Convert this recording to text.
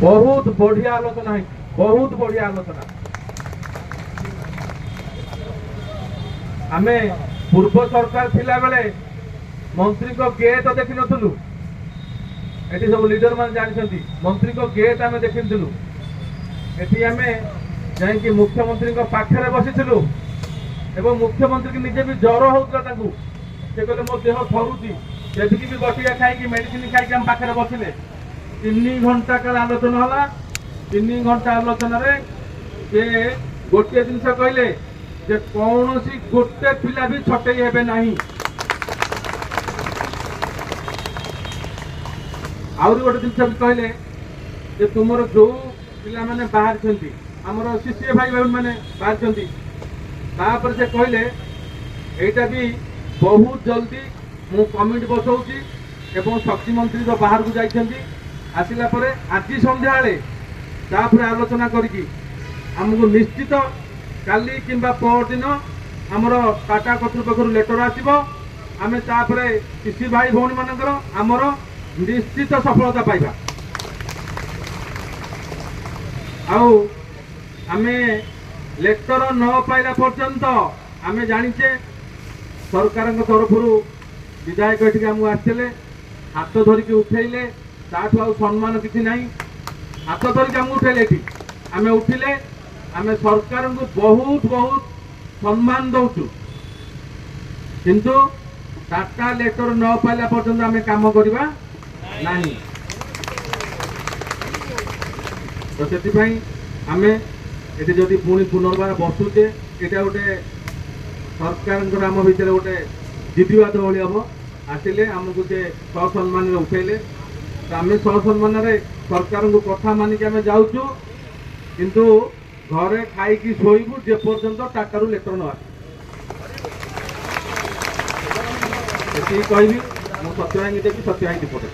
बहुत बढ़िया आलोचना है, बहुत बढ़िया आलोचना। आमे पूर्व सरकार थिला बेले मंत्री को गेट देखि नथुलु। एटी सब लीडर मान जानिसंती मंत्री को गेट आमे देखिनथुलु। एटी आमे जाय कि मुख्यमंत्री को पाखरे बसिथिलु एवं मुख्यमंत्री के निजे भी ज्वर होउतला ताकू। से कहले मो देह थरुची, सेठिकी भी बटिया खाई कि मेडिसिन खाई कि हम पाखरे बसिले 3 घंटा काल आलोचना होला। 3 घंटा आलोचना रे से गोटे जिनस कहले जे कौनसी गोटे पिला भी छटई हेबे नाही। आउरी गोटे जिनस भी कहले जे तुमर जो पिला माने बाहर छंती हमर शिष्य भाई भाई माने बाहर छंती। तापर से कहले एटा भी बहुत जल्दी मु कमिटी बसौची एवं शक्ति मंत्री तो बाहर को जाइछंती। आसिला परे आज संध्या बेले तापर आलोचना करिकी हमको निश्चित काली किंबा पर दिन हमर टाटा कर्तृपक्ष लेटर आसीबो। आमे तापर कृषि भाई भौणी मानकर हमर निश्चित सफलता पाइबा। आउ आमे लेटर न पाइला पर्यंत आमे जानिचे सरकार तरफ विधायक एठिक आमको आसते हाथ धरिकी उठेले ताठू आ सम्मान किसी ना। हाथ धरिकी आमको उठेले एठी आमे उठिले आमे सरकार को बहुत बहुत सम्मान दौचु। किंतु टाटा लेटर न पाइला पर्यंत आमे काम करबा नाही। तो से आमे एटी जदि पुणी पुनर्बार बसुचे एटा गोटे सरकार आम भितर गोटे जिदिवाद भाई हम आसिले आमको से ससम्मान उठेले। तो आम ससम्मान सरकार को कथा मानिक आम जाऊँ किंतु घरे खाई शोबू जे पर्यंत टाटारू लेटर न आसे। कहबी मु सत्यवाही देवी सत्यवाही रिपोर्टर।